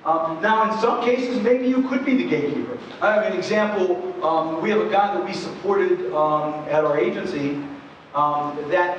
Now, in some cases, maybe you could be the gatekeeper. I have an example. We have a guy that we supported at our agency that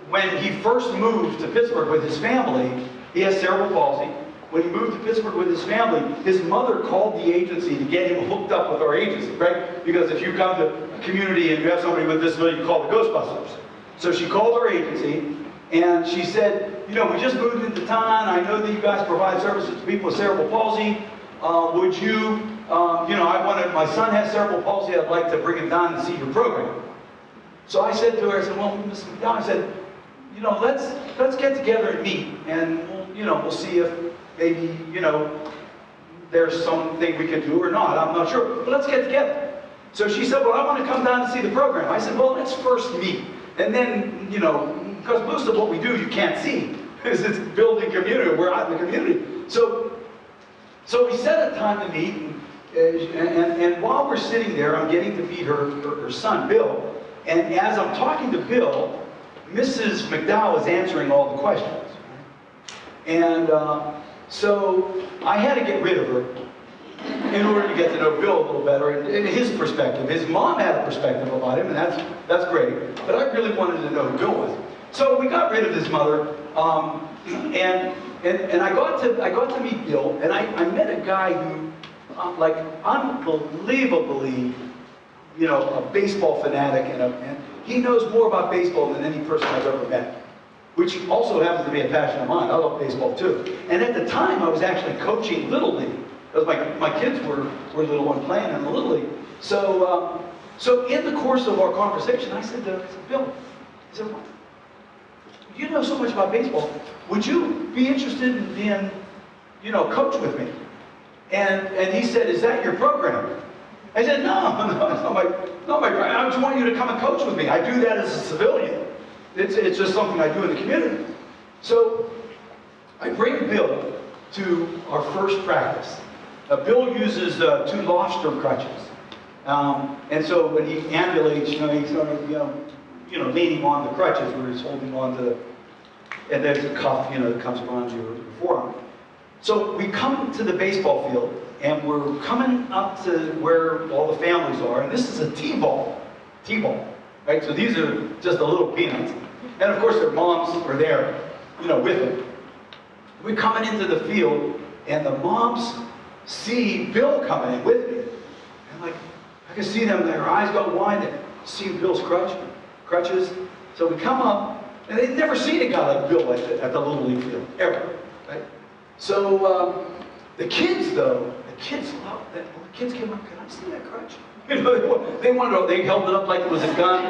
when he first moved to Pittsburgh with his family, he has cerebral palsy. When he moved to Pittsburgh with his family, his mother called the agency to get him hooked up with our agency, right? Because if you come to a community and you have somebody with a disability, you call the Ghostbusters. So she called our agency, and she said, you know, we just moved into town. I know that you guys provide services to people with cerebral palsy. Would you, my son has cerebral palsy. I'd like to bring him down and see your program. So I said to her, I said, well, Ms. McDowell, I said, you know, let's get together and meet, and we'll see if maybe, there's something we could do or not. I'm not sure, but let's get together. So she said, well, I want to come down and see the program. I said, well, let's first meet. And then, because most of what we do you can't see, because it's building community, we're out in the community. So we set a time to meet, and while we're sitting there, I'm getting to meet her son, Bill, and as I'm talking to Bill, Mrs. McDowell is answering all the questions. And so I had to get rid of her in order to get to know Bill a little better and his perspective. His mom had a perspective about him, and that's great. But I really wanted to know who Bill was. So we got rid of his mother, and I got to meet Bill, and I met a guy who, like, unbelievably, a baseball fanatic, and he knows more about baseball than any person I've ever met, which also happens to be a passion of mine. I love baseball too. And at the time, I was actually coaching Little League, because my kids were little and playing in the Little League. So in the course of our conversation, I said to Bill, I said, well, you know so much about baseball. Would you be interested in being, coach with me? And he said, is that your program? I said, no, it's not my program. I just want you to come and coach with me. I do that as a civilian. It's just something I do in the community. So I bring Bill to our first practice. Bill uses 2 Lofstrom crutches. And so when he ambulates, he's sort of, leaning on the crutches where he's holding on to, and there's a cuff, that comes around your forearm. So we come to the baseball field, and we're coming up to where all the families are, and this is a T-ball, right? So these are just the little peanuts. And of course their moms are there, with them. We're coming into the field, and the moms see Bill coming in with me. And I can see them, their eyes go wide, and see Bill's crutches. So we come up, and they'd never seen a guy like Bill at the Little League field, ever, right? So the kids loved that. The kids came up, can I see that crutch? They wanted to, they held it up like it was a gun.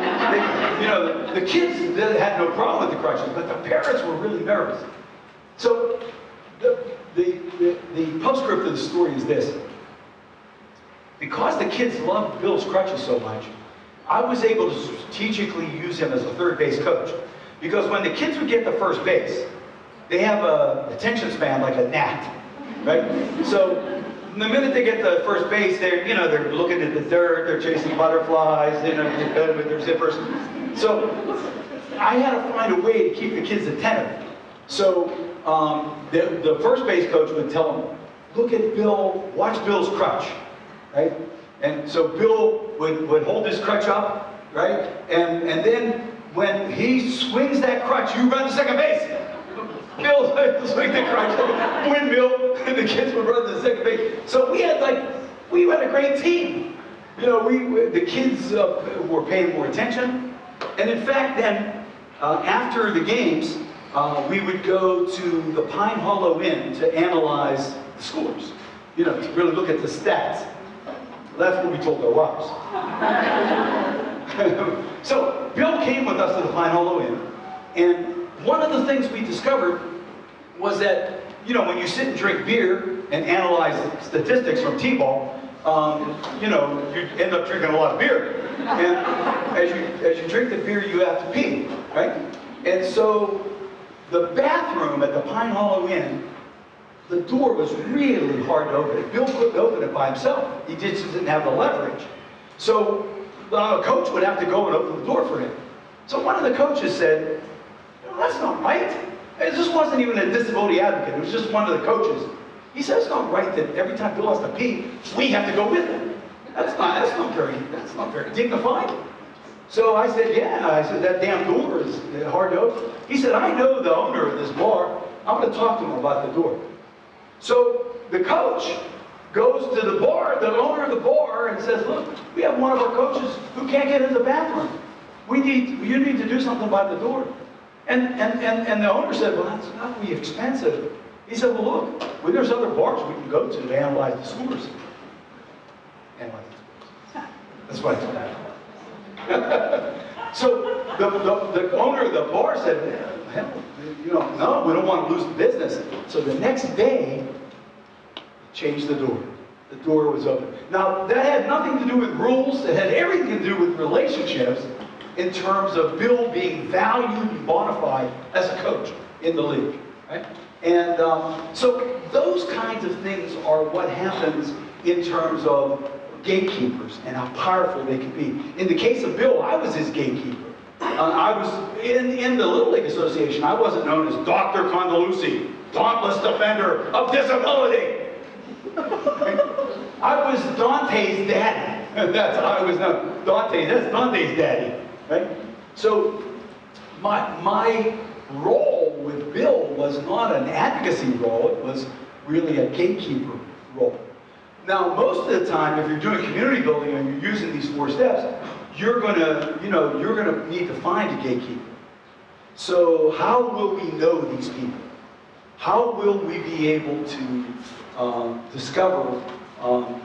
The kids had no problem with the crutches, but the parents were really nervous. So the postscript of the story is this. Because the kids loved Bill's crutches so much, I was able to strategically use him as a third base coach. Because when the kids would get to first base, they have a attention span like a gnat, right? So the minute they get to first base, they're looking at the dirt, they're chasing butterflies, with their zippers. So I had to find a way to keep the kids attentive. So the first base coach would tell them, look at Bill, watch Bill's crutch, right? And so Bill would hold his crutch up, right? And then when he swings that crutch, you run to second base. Bill swing the crutch, windmill, and the kids would run to second base. So we had a great team. The kids were paying more attention. And in fact, then, after the games, we would go to the Pine Hollow Inn to analyze the scores, to really look at the stats. That's what we told our wives. So Bill came with us to the Pine Hollow Inn, and one of the things we discovered was that, when you sit and drink beer and analyze statistics from T-ball, you end up drinking a lot of beer. And as you drink the beer, you have to pee, right? And so the bathroom at the Pine Hollow Inn, the door was really hard to open. Bill couldn't open it by himself. He just didn't have the leverage. So the coach would have to go and open the door for him. So one of the coaches said, that's not right. This wasn't even a disability advocate. It was just one of the coaches. He said, it's not right that every time Bill has to pee, we have to go with him. That's not very dignified. So I said, yeah. I said, that damn door is hard to open. He said, I know the owner of this bar. I'm going to talk to him about the door. So the coach goes to the bar, the owner of the bar, and says, look, we have one of our coaches who can't get in the bathroom. You need to do something about the door. And the owner said, well, that's not really expensive. He said, well, look, there's other bars we can go to analyze the scores. Analyze the scores. That's what I told him. So the owner of the bar said, hell, no, we don't want to lose the business. So the next day, changed the door. The door was open. Now, that had nothing to do with rules. It had everything to do with relationships in terms of Bill being valued and bona fide as a coach in the league. Right? And so those kinds of things are what happens in terms of gatekeepers and how powerful they can be. In the case of Bill, I was his gatekeeper. I was in the Little League Association. I wasn't known as Dr. Condeluci, dauntless defender of disability. I was Dante's daddy. That's how I was known. That's Dante's daddy. Right? So my role with Bill was not an advocacy role. It was really a gatekeeper role. Now, most of the time, if you're doing community building and you're using these 4 steps, you're gonna need to find a gatekeeper. So how will we know these people? How will we be able to discover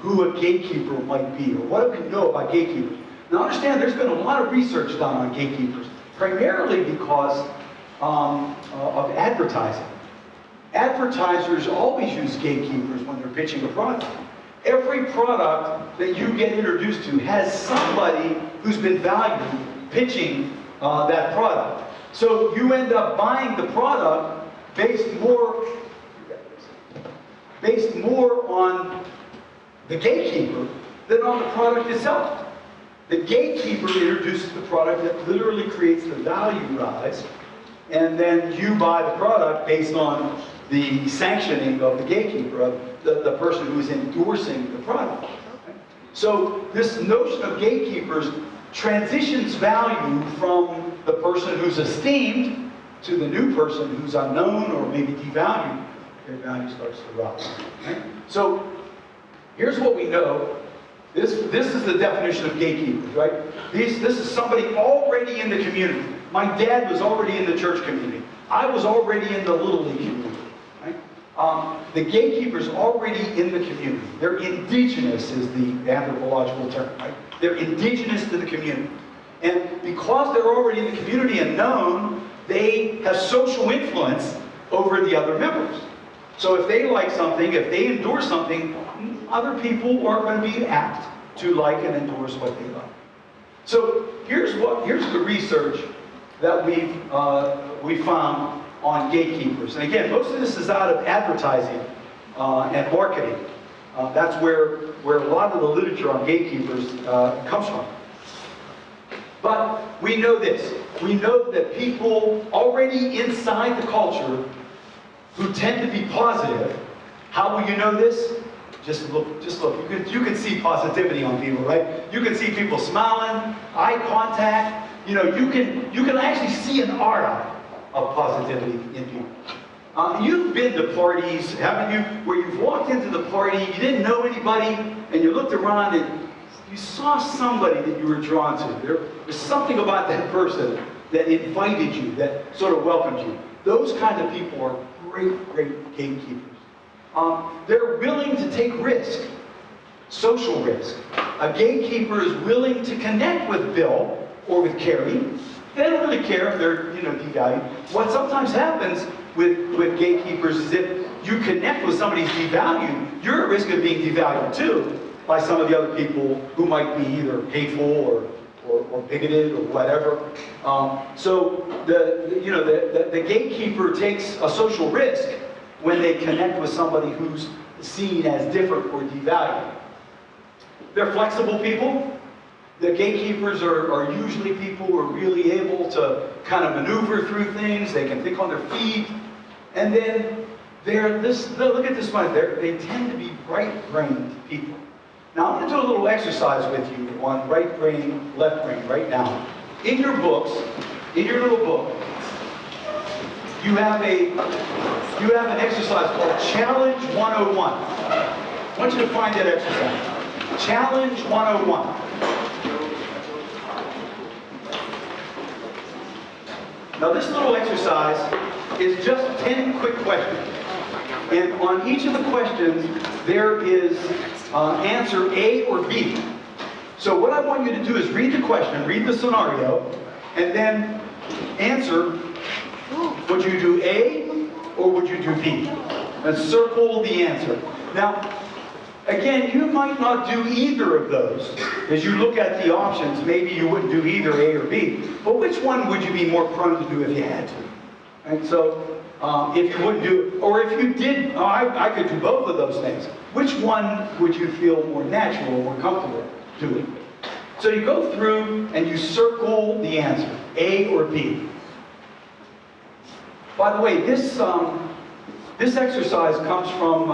who a gatekeeper might be, or what do we know about gatekeepers? Now understand, there's been a lot of research done on gatekeepers, primarily because of advertising. Advertisers always use gatekeepers when they're pitching a product. Every product that you get introduced to has somebody who's been valued pitching that product. So you end up buying the product based more on the gatekeeper than on the product itself. The gatekeeper introduces the product that literally creates the value rise, and then you buy the product based on the sanctioning of the gatekeeper, of the person who is endorsing the product. So this notion of gatekeepers transitions value from the person who's esteemed to the new person who's unknown or maybe devalued. Their value starts to rise. Right? So here's what we know. This is the definition of gatekeepers, right? This is somebody already in the community. My dad was already in the church community. I was already in the Little League community. Right? The gatekeepers already in the community. They're indigenous is the anthropological term, right? They're indigenous to the community. And because they're already in the community and known, they have social influence over the other members. So if they like something, if they endorse something, other people are going to be apt to like and endorse what they like. So here's the research that we found on gatekeepers. And again, most of this is out of advertising and marketing. That's where a lot of the literature on gatekeepers comes from. But we know this. We know that people already inside the culture who tend to be positive, how will you know this? Just look. You can see positivity on people, right? You can see people smiling, eye contact. You can actually see an aura of positivity in people. You've been to parties, haven't you, where you've walked into the party, you didn't know anybody, and you looked around and you saw somebody that you were drawn to. There's something about that person that invited you, that sort of welcomed you. Those kind of people are great gatekeepers. They're willing to take risk, social risk. A gatekeeper is willing to connect with Bill or with Carrie. They don't really care if they're devalued. What sometimes happens with gatekeepers is if you connect with somebody's devalued, you're at risk of being devalued too by some of the other people who might be either hateful or bigoted or whatever. So the gatekeeper takes a social risk when they connect with somebody who's seen as different or devalued. They're flexible people. The gatekeepers are usually people who are really able to kind of maneuver through things. They can think on their feet. And then Look at this one. They tend to be right-brained people. Now, I'm going to do a little exercise with you on right brain, left brain right now. In your books, in your little book, you have an exercise called Challenge 101. I want you to find that exercise. Challenge 101. Now, this little exercise is just 10 quick questions. And on each of the questions, there is answer A or B. So what I want you to do is read the question, read the scenario, and then answer, would you do A or would you do B? And circle the answer. Now, again, you might not do either of those. As you look at the options, maybe you wouldn't do either A or B. But which one would you be more prone to do if you had to? And so, if you wouldn't do, or if you did, I could do both of those things. Which one would you feel more natural or more comfortable doing? So you go through and you circle the answer, A or B. By the way, this exercise comes from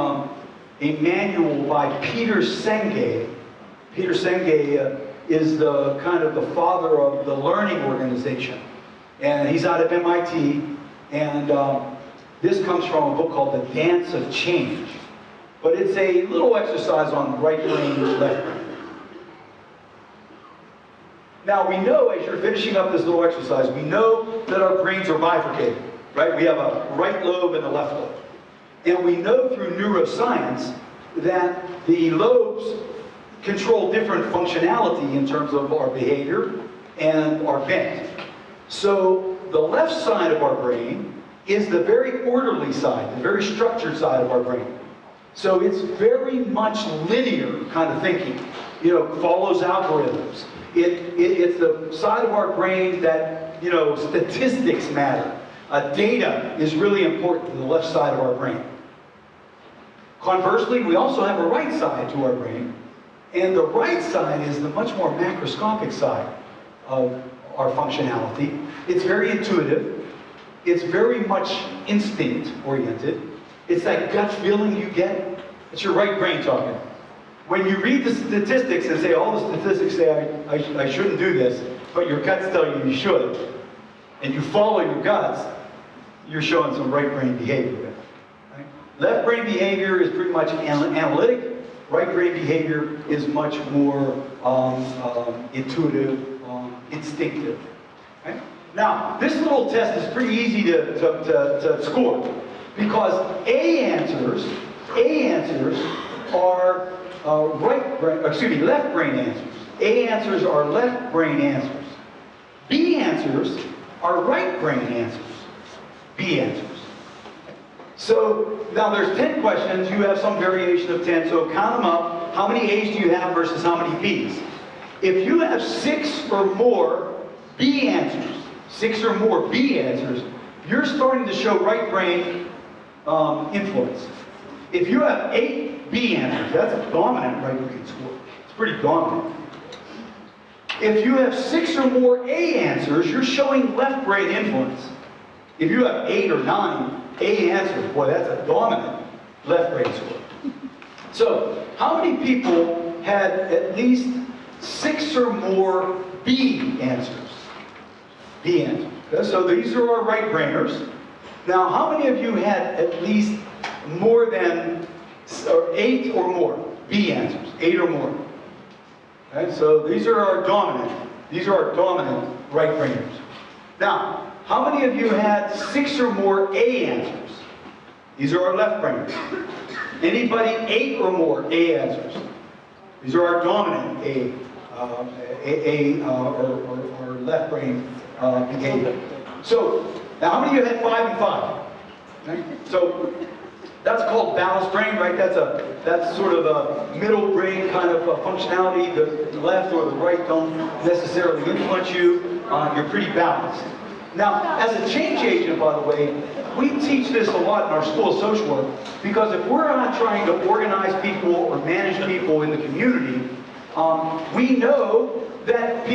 a manual by Peter Senge. Peter Senge is the kind of the father of the learning organization, and he's out of MIT. And this comes from a book called The Dance of Change. But it's a little exercise on right brain, left brain. Now we know, as you're finishing up this little exercise, we know that our brains are bifurcated, right? We have a right lobe and a left lobe. And we know through neuroscience that the lobes control different functionality in terms of our behavior and our bent. So the left side of our brain is the very orderly side, the very structured side of our brain. So it's very much linear kind of thinking, you know, follows algorithms. It's the side of our brain that, you know, statistics matter. Data is really important to the left side of our brain. Conversely, we also have a right side to our brain, and the right side is the much more macroscopic side of our functionality. It's very intuitive. It's very much instinct-oriented. It's that gut feeling you get. It's your right brain talking. When you read the statistics and say, all the statistics say, I shouldn't do this, but your guts tell you you should, and you follow your guts, you're showing some right brain behavior. Right? Left brain behavior is pretty much analytic. Right brain behavior is much more intuitive, instinctive. Right? Now, this little test is pretty easy to score because A answers are left brain answers. A answers are left brain answers. B answers are right brain answers. B answers. So now there's 10 questions. You have some variation of 10. So count them up. How many A's do you have versus how many B's? If you have 6 or more B answers, 6 or more B answers, you're starting to show right brain influence. If you have 8 B answers, that's a dominant right brain score. It's pretty dominant. If you have 6 or more A answers, you're showing left brain influence. If you have 8 or 9 A answers, boy, that's a dominant left brain score. So, how many people had at least 6 or more B answers? B answers. Okay, so these are our right brainers. Now, how many of you had at least more than 8 or more B answers? 8 or more. Okay, so these are our dominant. These are our dominant right brainers. Now, how many of you had 6 or more A answers? These are our left brainers. Anybody 8 or more A answers? These are our dominant or left brain behavior. So, now how many of you had 5 and 5? Okay? So, that's called balanced brain, right? That's sort of a middle brain kind of functionality. The left or the right don't necessarily influence you. You're pretty balanced. Now, as a change agent, by the way, we teach this a lot in our school of social work, because if we're not trying to organize people or manage people in the community, we know that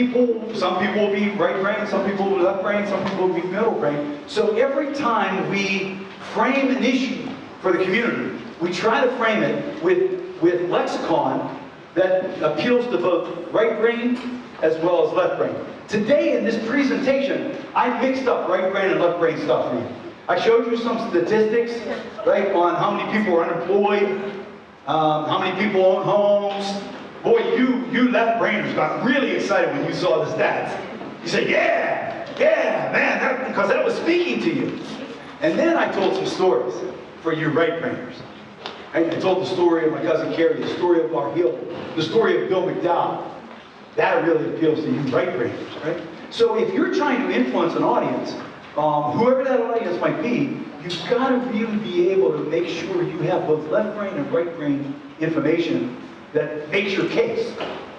some people will be right brain, some people will be left brain, some people will be middle brain. So every time we frame an issue for the community. We try to frame it with lexicon that appeals to both right brain as well as left brain. Today in this presentation, I mixed up right brain and left brain stuff for you. I showed you some statistics, right, on how many people are unemployed, how many people own homes. Boy, you left brainers got really excited when you saw the stats. You said, yeah, man, because that was speaking to you. And then I told some stories for you right brainers. I told the story of my cousin Carrie, the story of Bar Hill, the story of Bill McDowell. That really appeals to you right brainers, right? So if you're trying to influence an audience, whoever that audience might be, you've got to really be able to make sure you have both left brain and right brain information that makes your case,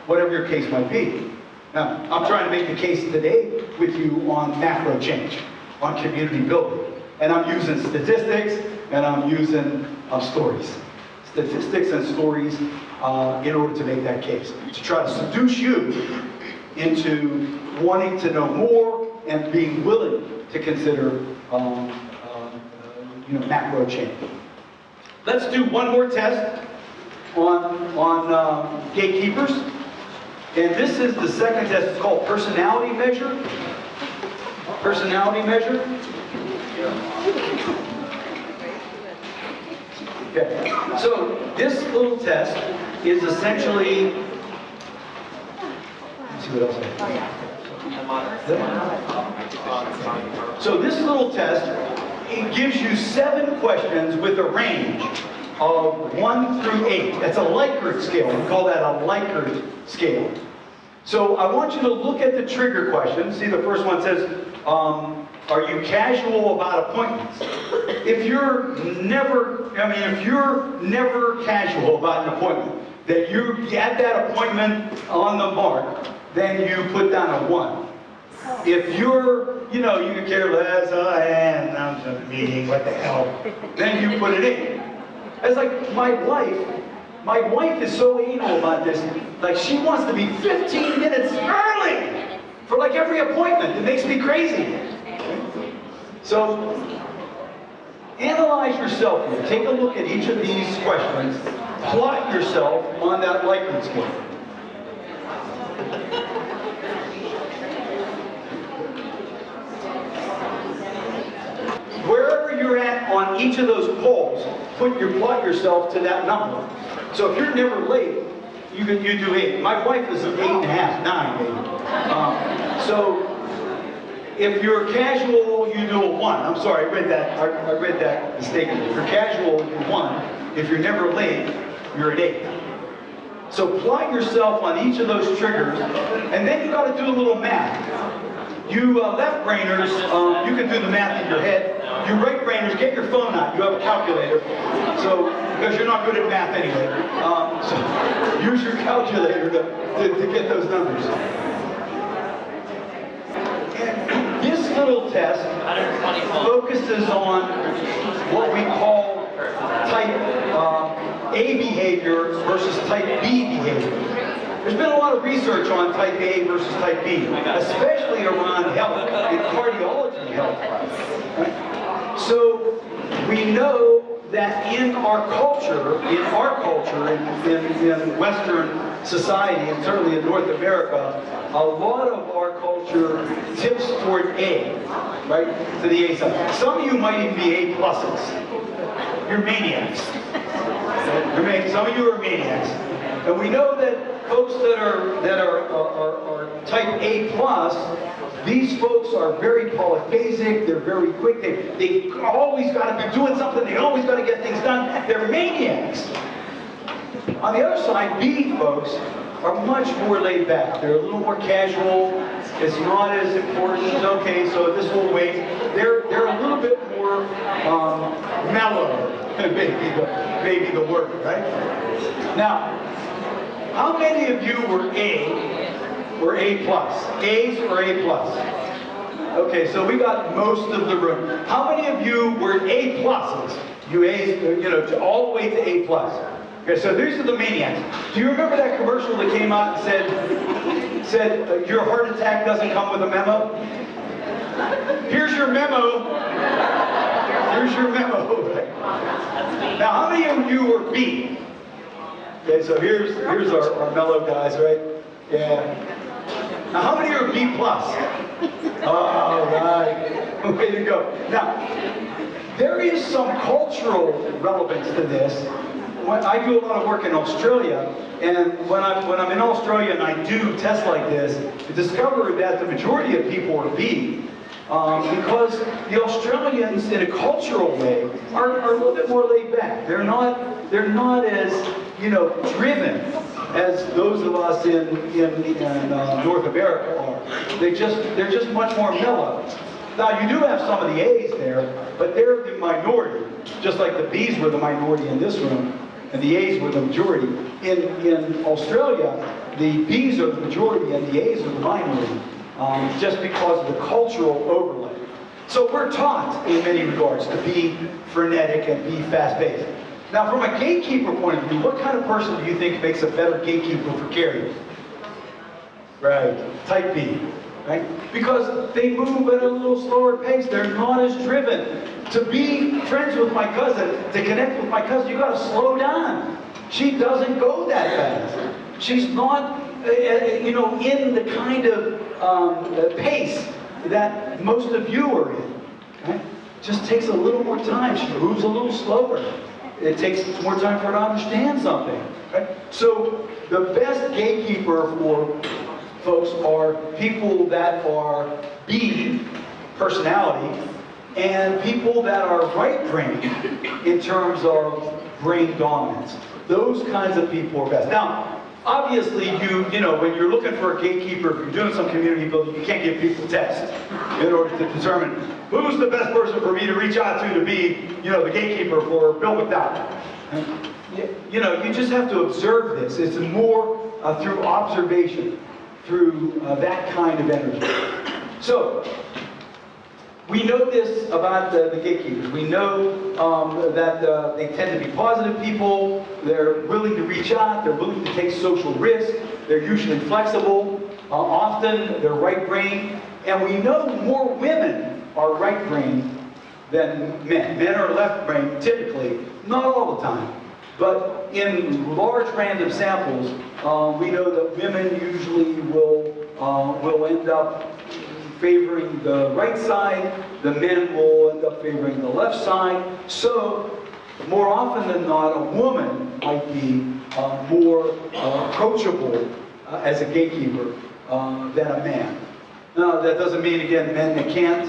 whatever your case might be. Now, I'm trying to make the case today with you on macro change, on community building. And I'm using statistics, and I'm using stories. Statistics and stories in order to make that case. To try to seduce you into wanting to know more and being willing to consider macro change. Let's do one more test on gatekeepers. And this is the second test. It's called personality measure. Personality measure. Okay. So this little test is essentially. Let's see what else I have. So this little test, it gives you 7 questions with a range of 1 through 8. That's a Likert scale. We call that a Likert scale. So I want you to look at the trigger question. See, the first one says, are you casual about appointments? If you're never casual about an appointment, that you're at that appointment on the mark, then you put down a 1. If you're, you could care less, I'm just a meeting, what the hell, then you put it in. It's like my wife is so anal about this, like she wants to be 15 minutes early for like every appointment. It makes me crazy. So, analyze yourself here. Take a look at each of these questions. Plot yourself on that Likert scale. Wherever you're at on each of those polls, plot yourself to that number. So if you're never late, you do 8. My wife is an 8.5, 9 maybe. So if you're casual, you do a 1. I'm sorry, I read that mistakenly. If you're casual, you're 1. If you're never late, you're an 8. So plot yourself on each of those triggers, and then you got to do a little math. You left-brainers, you can do the math in your head. You right-brainers, get your phone out. You have a calculator. So, because you're not good at math anyway. So use your calculator to get those numbers. And this little test focuses on what we call type A behavior versus type B behavior. There's been a lot of research on type A versus type B, especially around health and cardiology health. Right? So we know that in our culture, in Western society, and certainly in North America, a lot of our culture tips toward A, right, to the A side. Some of you might even be A pluses. You're maniacs. Some of you are maniacs. And we know that folks that are type A plus, these folks are very polyphasic, they're very quick, they always got to be doing something, they always got to get things done, they're maniacs. On the other side, B folks are much more laid back, they're a little more casual, it's not as important, okay, so this will wait. They're a little bit more mellow, maybe the word, right? Now, how many of you were A or A plus? A's or A plus? Okay, so we got most of the room. How many of you were A pluses? You A's, all the way to A plus. Okay, so these are the maniacs. Do you remember that commercial that came out and said your heart attack doesn't come with a memo? Here's your memo. Here's your memo. Right? Now, how many of you are B? Okay, so here's our mellow guys, right? Yeah. Now, how many are B plus? Oh, right. Way to go. Now, there is some cultural relevance to this. I do a lot of work in Australia, and when I'm in Australia and I do tests like this, I discover that the majority of people are B, because the Australians, in a cultural way, are a little bit more laid back. They're not as driven as those of us in North America are. They're just much more mellow. Now, you do have some of the A's there, but they're the minority, just like the B's were the minority in this room, and the A's were the majority. In Australia, the B's are the majority and the A's are the minority, just because of the cultural overlay. So we're taught, in many regards, to be frenetic and be fast-paced. Now, from a gatekeeper point of view, what kind of person do you think makes a better gatekeeper for carriers? Right, type B. Right? Because they move at a little slower pace. They're not as driven. To be friends with my cousin, to connect with my cousin, you got to slow down. She doesn't go that fast. She's not, in the kind of pace that most of you are in. Right? Just takes a little more time. She moves a little slower. It takes more time for her to understand something. Right? So the best gatekeeper for folks are people that are B, personality, and people that are right brain in terms of brain dominance. Those kinds of people are best. Now, obviously, when you're looking for a gatekeeper, if you're doing some community building, you can't give people tests in order to determine who's the best person for me to reach out to be, the gatekeeper for Bill McDowell. You just have to observe this. It's more through observation, through that kind of energy. So, we know this about the gatekeepers. We know that they tend to be positive people. They're willing to reach out. They're willing to take social risk. They're usually flexible. Often, they're right brain. And we know more women are right brain than men. Men are left brain, typically. Not all the time. But in large random samples, we know that women usually will end up favoring the right side, the men will end up favoring the left side. So, more often than not, a woman might be more approachable as a gatekeeper than a man. Now, that doesn't mean, again, men that can't.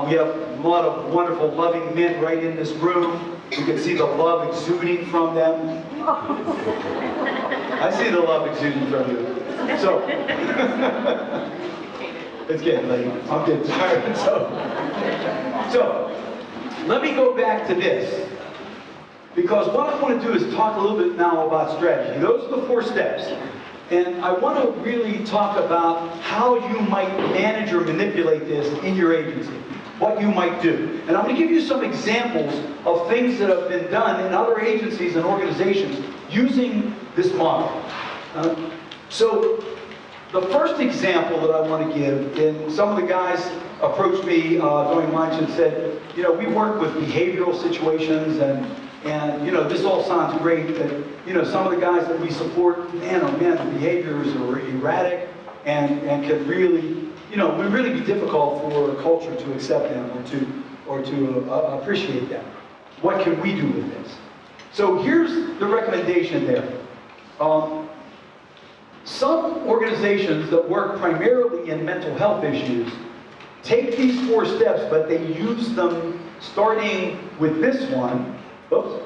We have a lot of wonderful, loving men right in this room. You can see the love exuding from them. I see the love exuding from you. So, it's getting late. I'm getting tired. So, let me go back to this. Because what I want to do is talk a little bit now about strategy. Those are the 4 steps. And I want to really talk about how you might manage or manipulate this in your agency. What you might do. And I'm going to give you some examples of things that have been done in other agencies and organizations using this model. So, the first example that I want to give, and some of the guys approached me during lunch and said, we work with behavioral situations and this all sounds great, but some of the guys that we support, the behaviors are erratic and can really, would really be difficult for a culture to accept them or to appreciate them. What can we do with this? So here's the recommendation there. Some organizations that work primarily in mental health issues take these 4 steps, but they use them starting with this one. Oops.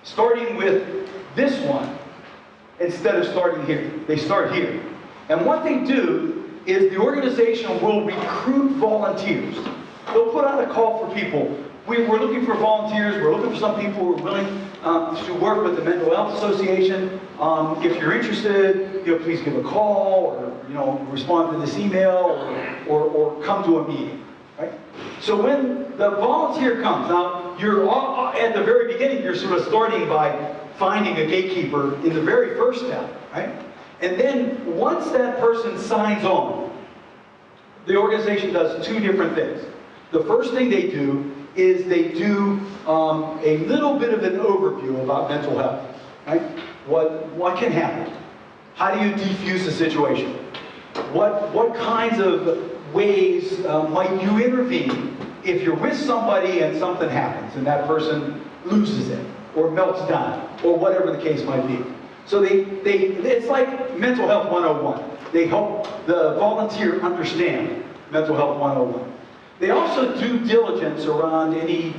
Starting with this one instead of starting here. They start here. And what they do is the organization will recruit volunteers. They'll put out a call for people. We're looking for volunteers. We're looking for some people who are willing to work with the Mental Health Association. If you're interested, please give a call or respond to this email or come to a meeting. Right? So when the volunteer comes, now you're all, at the very beginning, you're sort of starting by finding a gatekeeper in the very first step, right? And then once that person signs on, the organization does 2 different things. the first thing they do is they do a little bit of an overview about mental health, right? What can happen? How do you defuse the situation? What kinds of ways might you intervene if you're with somebody and something happens and that person loses it or melts down or whatever the case might be? So it's like mental health 101. They help the volunteer understand mental health 101. They also do diligence around any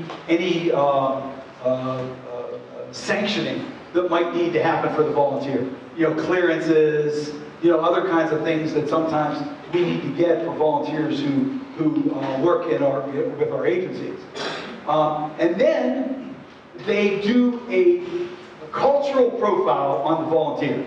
sanctioning that might need to happen for the volunteer. You know, clearances, you know, other kinds of things that sometimes we need to get for volunteers who work with our agencies. And then they do a cultural profile on the volunteer.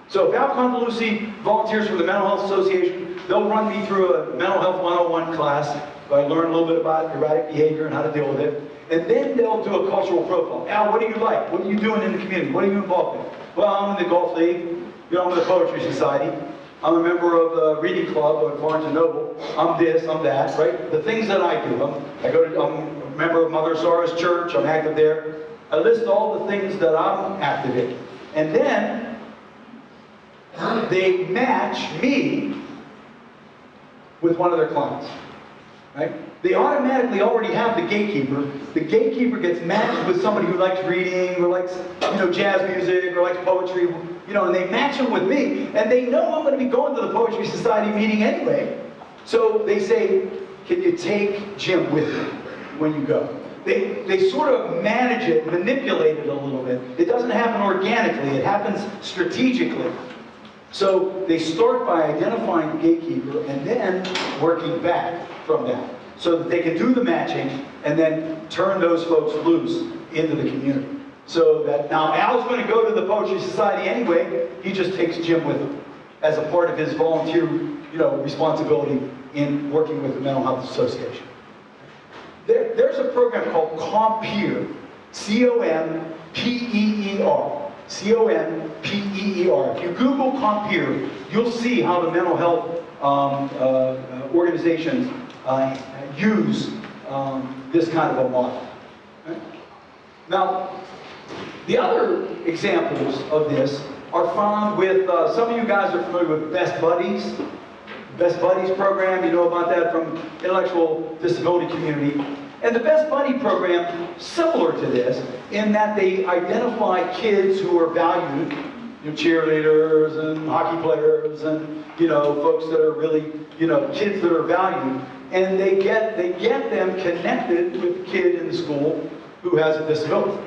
So if Al Condeluci volunteers for the Mental Health Association, they'll run me through a Mental Health 101 class. I learn a little bit about erratic behavior and how to deal with it. And then they'll do a cultural profile. Al, what do you like? What are you doing in the community? What are you involved in? Well, I'm in the Golf League. You know, I'm in the Poetry Society. I'm a member of the Reading Club at Barnes & Noble. I'm this, I'm that, right? The things that I do. I'm a member of Mother Sarah's Church. I'm active there. I list all the things that I'm active in. And then they match me with one of their clients, right? They automatically already have the gatekeeper. The gatekeeper gets matched with somebody who likes reading or likes, you know, jazz music or likes poetry, you know, and they match them with me. And they know I'm going to be going to the Poetry Society meeting anyway. So they say, can you take Jim with you when you go? They sort of manage it, manipulate it a little bit. It doesn't happen organically, it happens strategically. So they start by identifying the gatekeeper and then working back from that, so that they can do the matching and then turn those folks loose into the community. So that now Al's going to go to the Poetry Society anyway, he just takes Jim with him as a part of his volunteer, you know, responsibility in working with the Mental Health Association. There's a program called COMPEER, C-O-M-P-E-E-R, C-O-M-P-E-E-R. If you Google COMPEER, you'll see how the mental health organizations use this kind of a model. Right? Now, the other examples of this are found with, some of you guys are familiar with Best Buddies. Best Buddies program, you know about that from intellectual disability community. And the Best Buddy program, similar to this, in that they identify kids who are valued, you know, cheerleaders and hockey players and, you know, folks that are really, you know, kids that are valued, and they get them connected with the kid in the school who has a disability.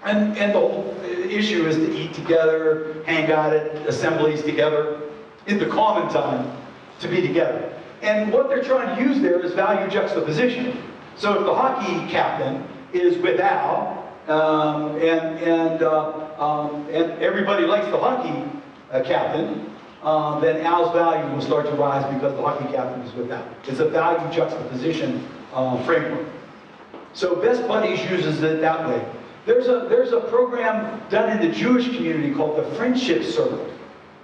And the whole issue is to eat together, hang out at assemblies together, in the common time, to be together. And what they're trying to use there is value juxtaposition. So if the hockey captain is with Al, and everybody likes the hockey captain, then Al's value will start to rise because the hockey captain is with Al. It's a value juxtaposition framework. So Best Buddies uses it that way. There's a program done in the Jewish community called the Friendship Circle.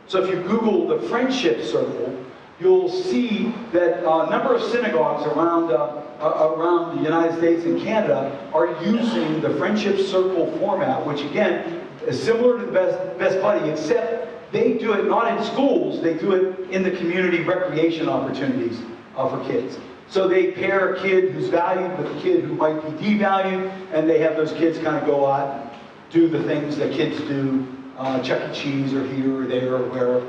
So if you Google the Friendship Circle, you'll see that a number of synagogues around the United States and Canada are using the Friendship Circle format, which again is similar to the Best Buddy, except they do it not in schools, they do it in the community recreation opportunities for kids. So they pair a kid who's valued with a kid who might be devalued, and they have those kids kind of go out and do the things that kids do, Chuck E. Cheese or here or there or wherever.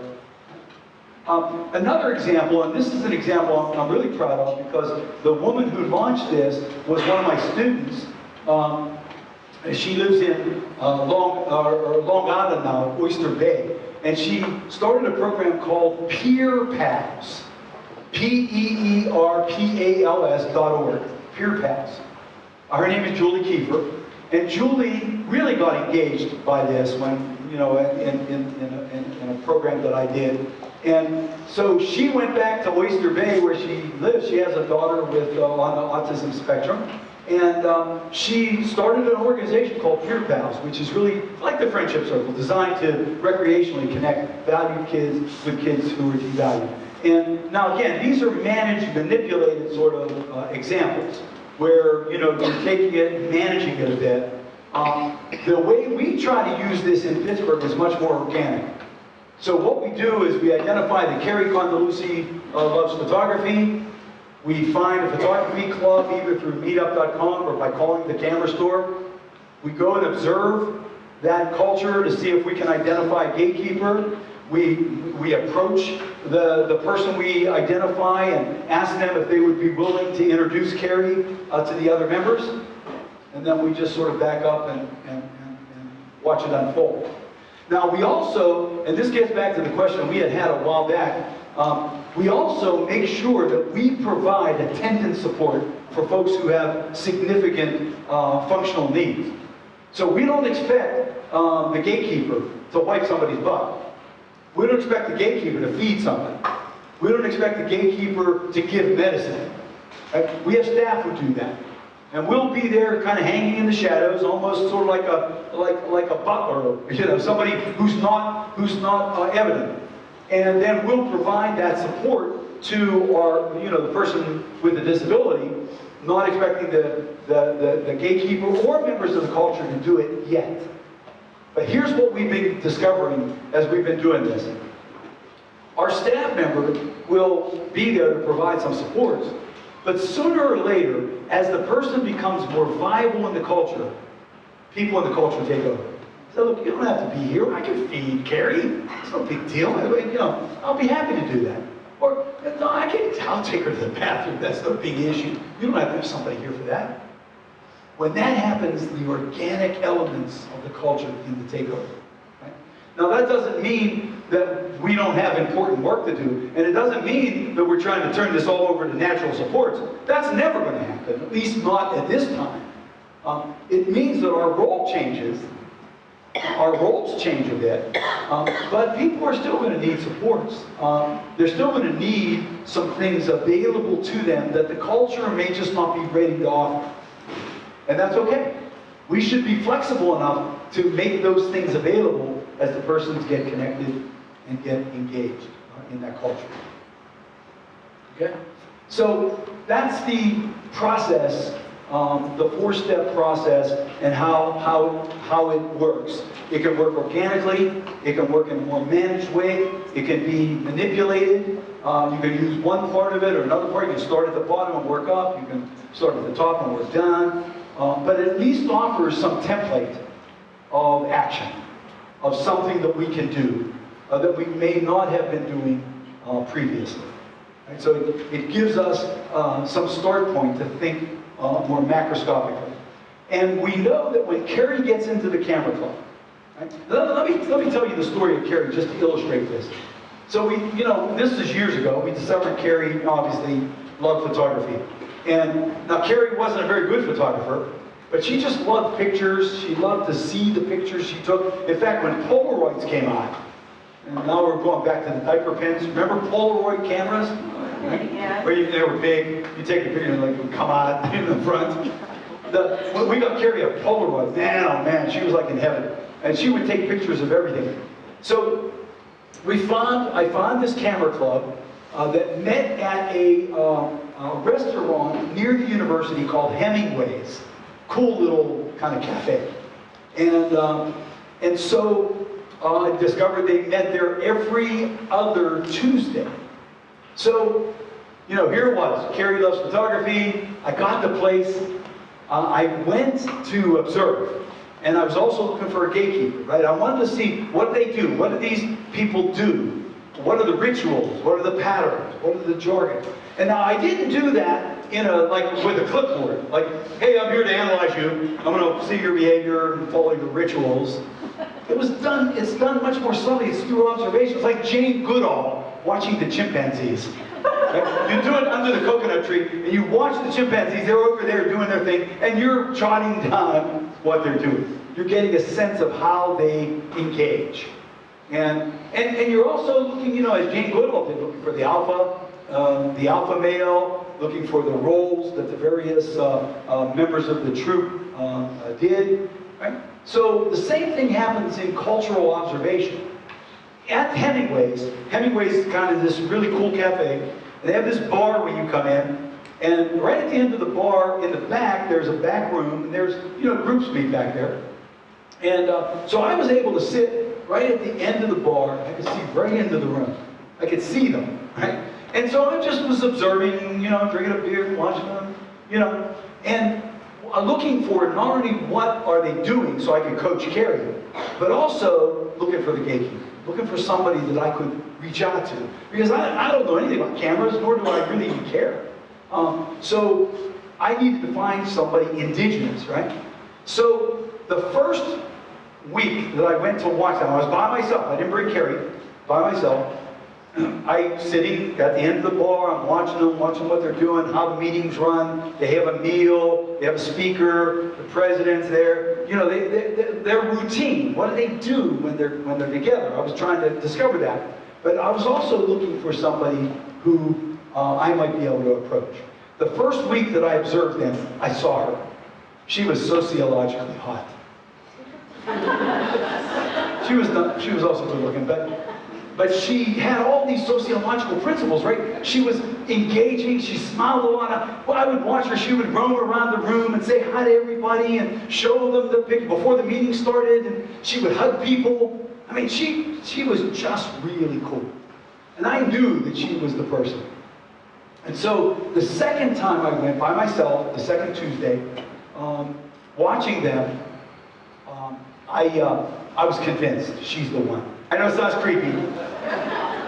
Another example, and this is an example I'm really proud of because the woman who launched this was one of my students. She lives in Long Island now, Oyster Bay, and she started a program called Peer Pals, PEERPALS.org, Peer Pals. Her name is Julie Kiefer, and Julie really got engaged by this when, you know, in a program that I did. And so she went back to Oyster Bay where she lives. She has a daughter with on the autism spectrum. And she started an organization called Peer Pals, which is really like the Friendship Circle, designed to recreationally connect valued kids with kids who are devalued. And now again, these are managed, manipulated sort of examples where, you know, you're taking it and managing it a bit. The way we try to use this in Pittsburgh is much more organic. So what we do is we identify that Carrie Condeluci loves photography. We find a photography club either through meetup.com or by calling the camera store. We go and observe that culture to see if we can identify a gatekeeper. We approach the person we identify and ask them if they would be willing to introduce Carrie to the other members. And then we just sort of back up and watch it unfold. Now we also, and this gets back to the question we had a while back, we also make sure that we provide attendance support for folks who have significant functional needs. So we don't expect the gatekeeper to wipe somebody's butt. We don't expect the gatekeeper to feed somebody. We don't expect the gatekeeper to give medicine. Right? We have staff who do that. And we'll be there kind of hanging in the shadows, almost sort of like a butler, you know, somebody who's not evident. And then we'll provide that support to our, you know, the person with the disability, not expecting the gatekeeper or members of the culture to do it yet. But here's what we've been discovering as we've been doing this. Our staff member will be there to provide some support, but sooner or later, as the person becomes more viable in the culture, people in the culture take over. So look, you don't have to be here. I can feed Carrie. It's no big deal. You know, I'll be happy to do that. Or no, I'll take her to the bathroom. That's no big issue. You don't have to have somebody here for that. When that happens, the organic elements of the culture begin to take over. Right? Now that doesn't mean that we don't have important work to do, and it doesn't mean that we're trying to turn this all over to natural supports. That's never going to happen, at least not at this time. It means that our role changes, our roles change a bit, but people are still going to need supports. They're still going to need some things available to them that the culture may just not be ready to offer. And that's okay. We should be flexible enough to make those things available as the persons get connected and get engaged in that culture. Okay? So that's the process, the four-step process, and how it works. It can work organically, it can work in a more managed way, it can be manipulated. You can use one part of it or another part. You can start at the bottom and work up. You can start at the top and work down. But at least offers some template of action, of something that we can do, that we may not have been doing previously. Right? So it gives us some start point to think more macroscopically. And we know that when Carrie gets into the camera club, right? Let me tell you the story of Carrie just to illustrate this. So you know, this is years ago. We discovered Carrie obviously loved photography. And now Carrie wasn't a very good photographer, but she just loved pictures. She loved to see the pictures she took. In fact, when Polaroids came out, and now we're going back to the diaper pins. Remember Polaroid cameras? Right? Yeah. Where they were big. You take a picture and like it would come out in the front. When we got Carrie a Polaroid, man, oh man, she was like in heaven. And she would take pictures of everything. So I found this camera club that met at a restaurant near the university called Hemingway's. Cool little kind of cafe. And so I discovered they met there every other Tuesday. So, you know, here it was. Carrie loves photography. I got the place. I went to observe. And I was also looking for a gatekeeper, right? I wanted to see what they do. What do these people do? What are the rituals? What are the patterns? What are the jargon? And now I didn't do that in with a clipboard. Like, hey, I'm here to analyze you. I'm going to see your behavior and follow your rituals. It's done much more subtly. It's through observations, like Jane Goodall watching the chimpanzees. Right? You do it under the coconut tree, and you watch the chimpanzees. They're over there doing their thing, and you're jotting down what they're doing. You're getting a sense of how they engage. And you're also looking, you know, as Jane Goodall did, looking for the alpha male, looking for the roles that the various members of the troupe did. Right? So the same thing happens in cultural observation. at Hemingway's is kind of this really cool cafe, and they have this bar when you come in, and right at the end of the bar, in the back, there's a back room, and there's, groups meet back there. And so I was able to sit right at the end of the bar. I could see right into the room. I could see them, right? And so I just was observing, drinking a beer, watching them, and looking for not only what are they doing so I could coach Carrie, but also looking for the gatekeeper, looking for somebody that I could reach out to. Because I don't know anything about cameras, nor do I really even care. So I needed to find somebody indigenous, right? So the first week that I went to watch them, I was by myself. I didn't bring Carrie, by myself. I'm sitting at the end of the bar, I'm watching them, watching what they're doing, how the meetings run. They have a meal, they have a speaker, the president's there. Their routine. What do they do when they're together? I was trying to discover that. But I was also looking for somebody who I might be able to approach. The first week that I observed them, I saw her. She was sociologically hot. She was also good looking, but she had all these sociological principles, right? She was engaging, she smiled a lot. Well, I would watch her, she would roam around the room and say hi to everybody and show them the picture before the meeting started, and she would hug people. I mean, she was just really cool. And I knew that she was the person. And so the second time I went by myself, the second Tuesday, watching them, I was convinced she's the one. I know it sounds creepy.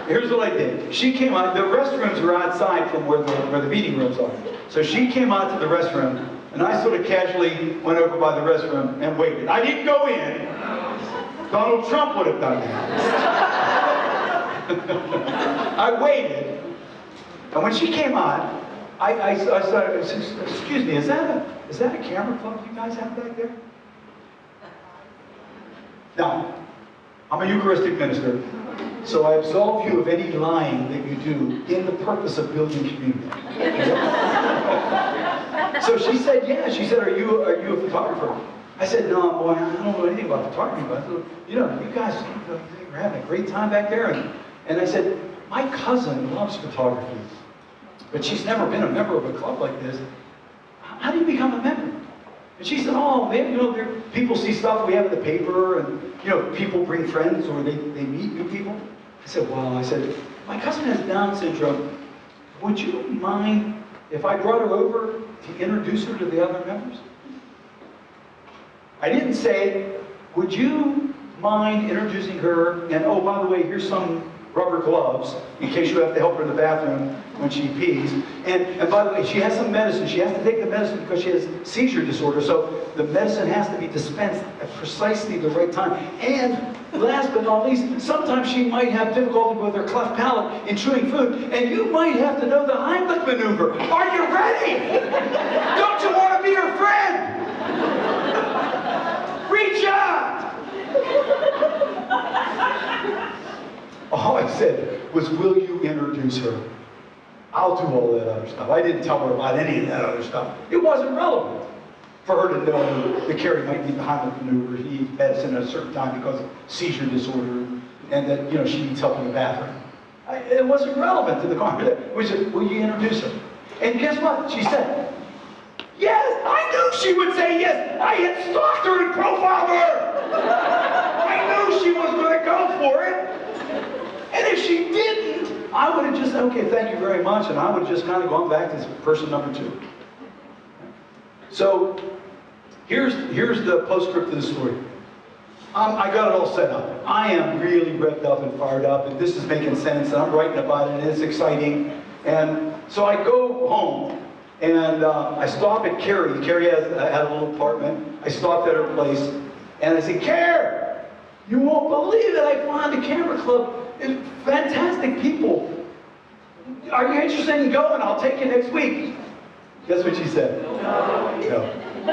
Here's what I did. She came out, the restrooms are outside from where the meeting rooms are. So she came out to the restroom, and I sort of casually went over by the restroom and waited. I didn't go in. Donald Trump would have done that. I waited, and when she came out, I said, excuse me, is that a camera club you guys have back there? Now, I'm a Eucharistic minister, so I absolve you of any lying that you do in the purpose of building community. So she said, yeah. She said, are you a photographer? I said, no, boy, I don't know anything about photography, but you guys are having a great time back there. And I said, my cousin loves photography, but she's never been a member of a club like this. How do you become a member? And she said, oh, man, people see stuff we have in the paper, and people bring friends or they meet new people. I said, well, my cousin has Down syndrome. Would you mind if I brought her over to introduce her to the other members? I didn't say, would you mind introducing her, and oh, by the way, here's some rubber gloves in case you have to help her in the bathroom when she pees. And by the way, she has some medicine. She has to take the medicine because she has seizure disorder. So the medicine has to be dispensed at precisely the right time. And last but not least, sometimes she might have difficulty with her cleft palate in chewing food, and you might have to know the Heimlich maneuver. Are you ready? Don't you want to be her friend? Reach out! All I said was, will you introduce her? I'll do all that other stuff. I didn't tell her about any of that other stuff. It wasn't relevant for her to know that Carrie might need the Heimlich maneuver. He needs medicine at a certain time because of seizure disorder, and that she needs help in the bathroom. It wasn't relevant to the conversation. It was just, will you introduce her? And guess what? She said, yes. I knew she would say yes. I had stalked her and profiled her. I knew she was going to go for it. And if she didn't, I would have just said, okay, thank you very much, and I would have just kind of gone back to person number 2. So here's the postscript to the story. I got it all set up. I am really revved up and fired up, and this is making sense, and I'm writing about it, and it's exciting. And so I go home, and I stop at Carrie. Carrie had a little apartment. I stopped at her place, and I said, Carrie, you won't believe it. I found a camera club. It's fantastic people. Are you interested in going? I'll take you next week. Guess what she said? No. I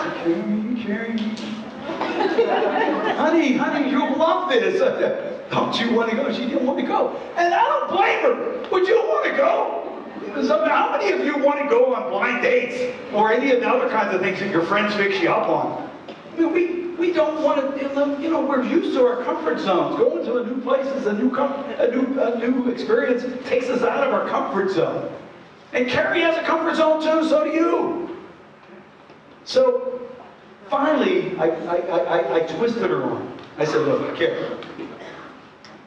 said, Carrie. Honey, you'll love this. Don't you want to go? She didn't want to go. And I don't blame her. Would you want to go? How many of you want to go on blind dates or any of the other kinds of things that your friends fix you up on? I mean, We don't want to, you know, we're used to our comfort zones. Going to a new place is a new experience. It takes us out of our comfort zone. And Carrie has a comfort zone too, so do you. So finally, I twisted her arm. I said, look, Carrie,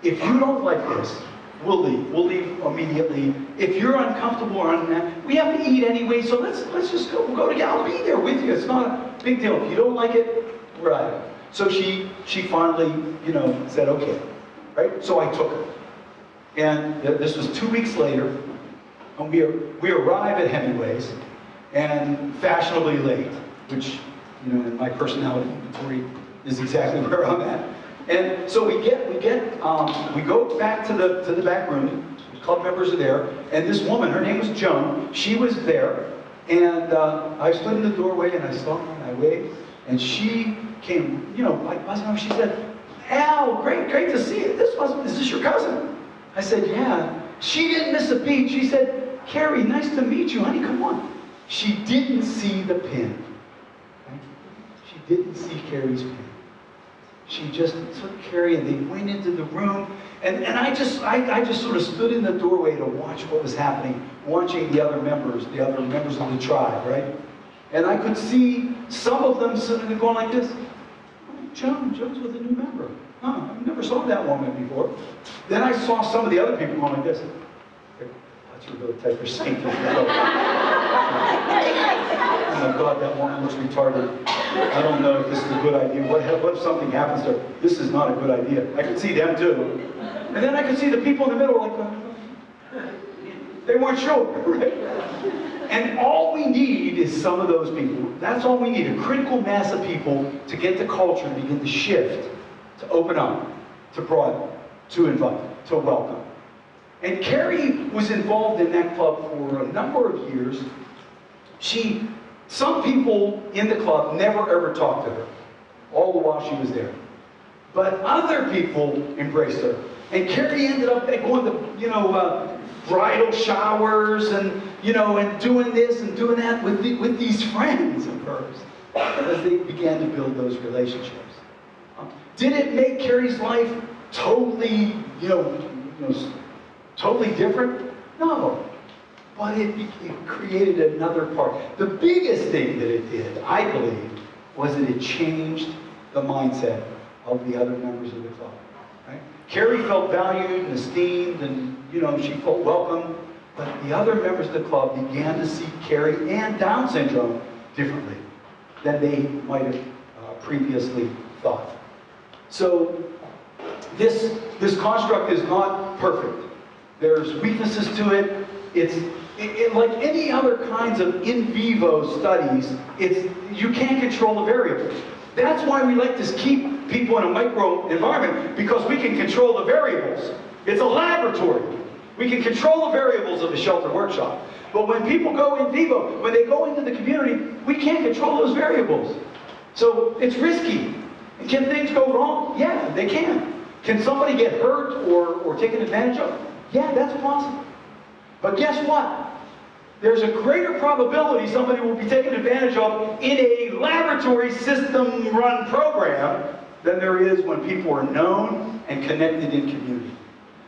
if you don't like this, we'll leave. We'll leave immediately. If you're uncomfortable or unhappy, we have to eat anyway, so let's just go. We'll go together. I'll be there with you. It's not a big deal. If you don't like it, we're out of it. So she finally, you know, said, okay. Right? So I took her. And this was 2 weeks later. And we arrive at Hemingway's, and fashionably late, which, you know, in my personality inventory is exactly where I'm at. And so we go back to the back room. The club members are there, and this woman, her name was Joan. She was there, and I stood in the doorway and I saw her and I waved, and she came, you know, like buzzing over. She said, "Al, great to see you. Is this your cousin?" I said, "Yeah." She didn't miss a beat. She said, "Carrie, nice to meet you, honey. Come on." She didn't see the pin. Right? She didn't see Carrie's pin. She just took Carrie and they went into the room, and I just sort of stood in the doorway to watch what was happening, watching the other members of the tribe, right? And I could see some of them sitting and going like this. "Oh, Joan's with a new member. Oh, I never saw that woman before." Then I saw some of the other people going like this. That's a really type of saint. Oh my God, that woman looks retarded. I don't know if this is a good idea. What if something happens to her? This is not a good idea. I could see them too. And then I could see the people in the middle like, they weren't sure, right? And all we need is some of those people. That's all we need, a critical mass of people to get the culture to begin to shift, to open up, to broaden, to invite, to welcome. And Carrie was involved in that club for a number of years. Some people in the club never ever talked to her, all the while she was there. But other people embraced her. And Carrie ended up going to, you know, bridal showers and, you know, and doing this and doing that with these friends of hers as they began to build those relationships. Did it make Carrie's life totally, totally different? No. But it created another part. The biggest thing that it did, I believe, was that it changed the mindset of the other members of the club. Right? Carrie felt valued and esteemed, and she felt welcome. But the other members of the club began to see Carrie and Down syndrome differently than they might have previously thought. So this construct is not perfect. There's weaknesses to it. It's like any other kinds of in vivo studies, you can't control the variables. That's why we like to keep people in a micro environment, because we can control the variables. It's a laboratory. We can control the variables of a shelter workshop. But when people go in vivo, when they go into the community, we can't control those variables. So it's risky. Can things go wrong? Yeah, they can. Can somebody get hurt or taken advantage of? Yeah, that's possible. But guess what? There's a greater probability somebody will be taken advantage of in a laboratory system-run program than there is when people are known and connected in community.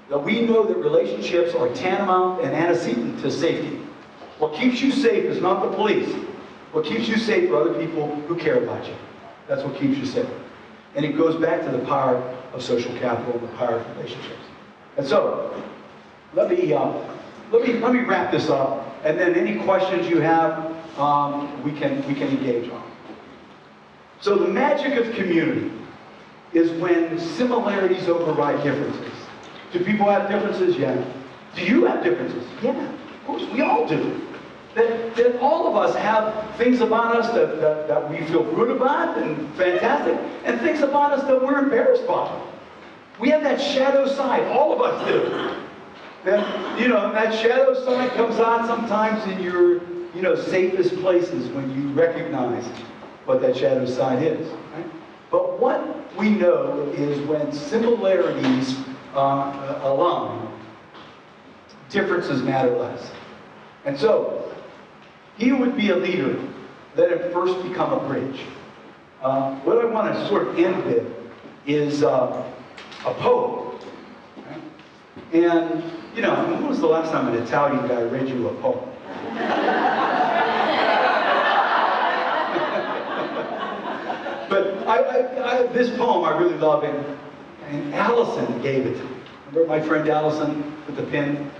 Now, we know that relationships are tantamount and antecedent to safety. What keeps you safe is not the police. What keeps you safe are other people who care about you. That's what keeps you safe. And it goes back to the power of social capital, the power of relationships. And so, let me wrap this up, and then any questions you have, we can engage on. So the magic of community is when similarities override differences. Do people have differences? Yeah. Do you have differences? Yeah. Of course, we all do. That all of us have things about us that we feel good about and fantastic, and things about us that we're embarrassed by. We have that shadow side. All of us do. That shadow side comes out sometimes in your, safest places when you recognize what that shadow side is. Right? But what we know is when similarities align, differences matter less. And so, he would be a leader. Let him first become a bridge. What I want to sort of end with is a poem. Right? And, you know, when was the last time an Italian guy read you a poem? But this poem I really love, and Allison gave it to me. Remember my friend Allison with the pen?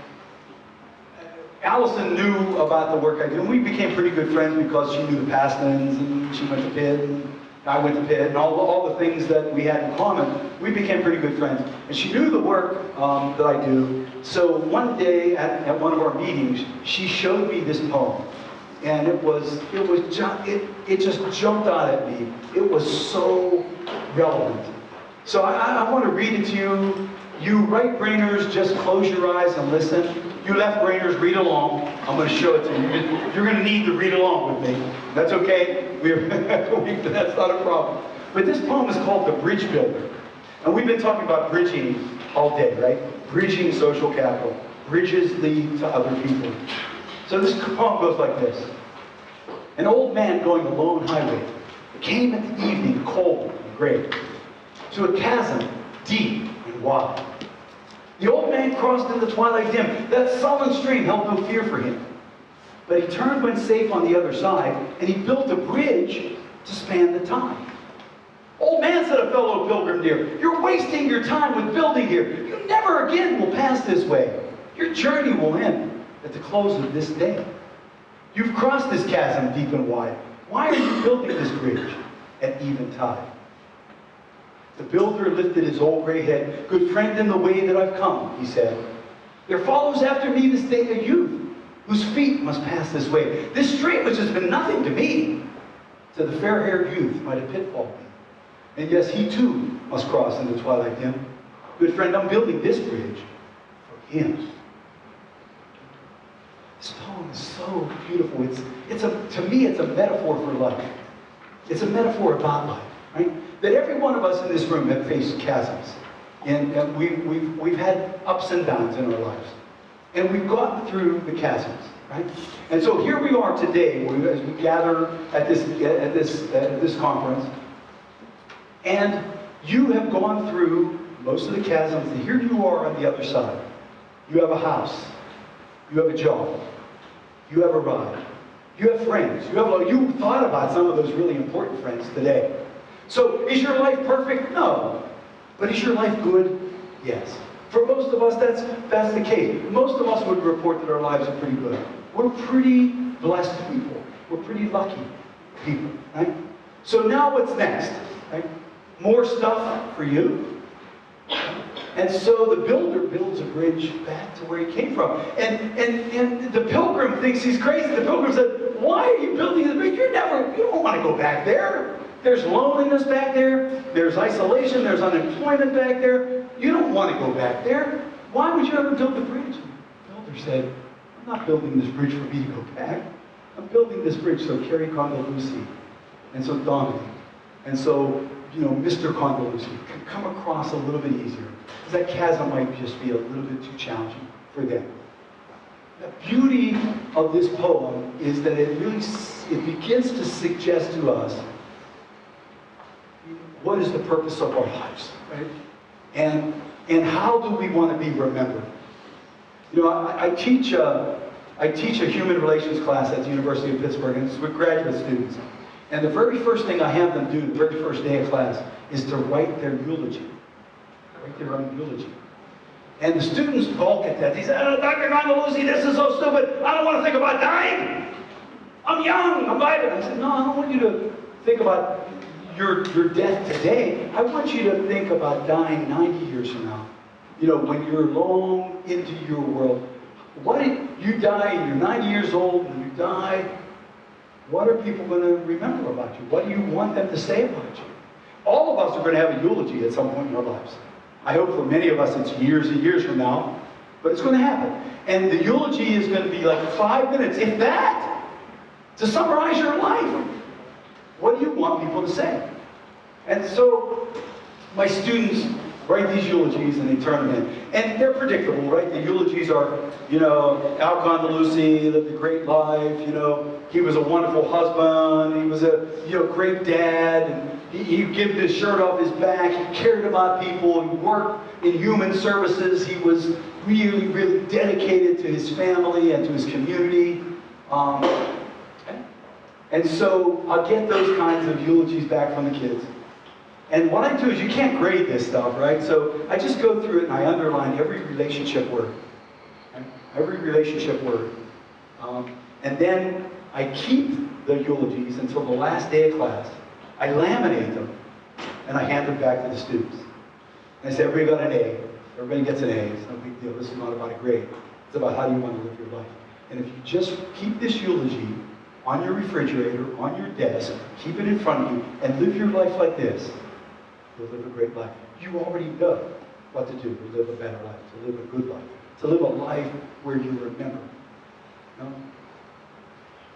Allison knew about the work I do, and we became pretty good friends because she knew the Pastons, and she went to Pitt, and I went to Pitt, and all the things that we had in common. We became pretty good friends. And she knew the work that I do. So one day at one of our meetings, she showed me this poem. And it just jumped out at me. It was so relevant. So I want to read it to you. You right-brainers, just close your eyes and listen. You left-brainers, read along. I'm going to show it to you. You're going to need to read along with me. That's okay. That's not a problem. But this poem is called The Bridge Builder. And we've been talking about bridging all day, right? Bridging social capital. Bridges lead to other people. So this poem goes like this. An old man going a lone highway came at the evening cold and gray to a chasm deep and wide. The old man crossed in the twilight dim. That sullen stream held no fear for him. But he turned when safe on the other side, and he built a bridge to span the tide. Old man, said a fellow pilgrim dear, you're wasting your time with building here. You never again will pass this way. Your journey will end at the close of this day. You've crossed this chasm deep and wide. Why are you building this bridge at even tide? The builder lifted his old gray head. Good friend, in the way that I've come, he said, there follows after me this day a youth whose feet must pass this way. This stream which has been nothing to me, to the fair-haired youth might a pitfall be. And yes, he too must cross in the twilight dim. Good friend, I'm building this bridge for him. This poem is so beautiful. To me, it's a metaphor for life. It's a metaphor about life, right? That every one of us in this room have faced chasms. And we've had ups and downs in our lives. And we've gotten through the chasms, right? And so here we are today, as we gather at this conference. And you have gone through most of the chasms, and here you are on the other side. You have a house. You have a job. You have a ride. You have friends. You thought about some of those really important friends today. So is your life perfect? No. But is your life good? Yes. For most of us, that's the case. Most of us would report that our lives are pretty good. We're pretty blessed people. We're pretty lucky people, right? So now what's next? Right? More stuff for you. And so the builder builds a bridge back to where he came from. And the pilgrim thinks he's crazy. The pilgrim said, why are you building the bridge? You don't want to go back there. There's loneliness back there. There's isolation. There's unemployment back there. You don't want to go back there. Why would you ever build the bridge? The builder said, I'm not building this bridge for me to go back. I'm building this bridge so Carrie Condeluci and so Dominic and so Mr. Condeluci can come across a little bit easier. Because that chasm might just be a little bit too challenging for them. The beauty of this poem is that it begins to suggest to us what is the purpose of our lives, right? And how do we want to be remembered? I teach a human relations class at the University of Pittsburgh, and it's with graduate students. And the very first thing I have them do, the very first day of class, is to write their eulogy. Write their own eulogy. And the students balk at that. They say, oh, Dr. Condeluci, this is so stupid. I don't want to think about dying. I'm young, I'm vibrant. I said, no, I don't want you to think about your death today. I want you to think about dying 90 years from now. When you're long into your world. What if you die and you're 90 years old and you die? What are people going to remember about you? What do you want them to say about you? All of us are going to have a eulogy at some point in our lives. I hope for many of us it's years and years from now, but it's going to happen. And the eulogy is going to be like 5 minutes, if that, to summarize your life. What do you want people to say? And so my students write these eulogies and they turn them in. And they're predictable, right? The eulogies are, Al Condeluci lived a great life, he was a wonderful husband, he was a, great dad, and he'd give his shirt off his back, he cared about people, he worked in human services, he was really, really dedicated to his family and to his community. And so I'll get those kinds of eulogies back from the kids. And what I do is, you can't grade this stuff, right? So I just go through it and I underline every relationship word. Right? Every relationship word. And then I keep the eulogies until the last day of class. I laminate them and I hand them back to the students. And I say, everybody got an A. Everybody gets an A. It's no big deal. This is not about a grade. It's about how do you want to live your life. And if you just keep this eulogy on your refrigerator, on your desk, keep it in front of you, and live your life like this, you'll live a great life. You already know what to do to live a better life, to live a good life, to live a life where you remember.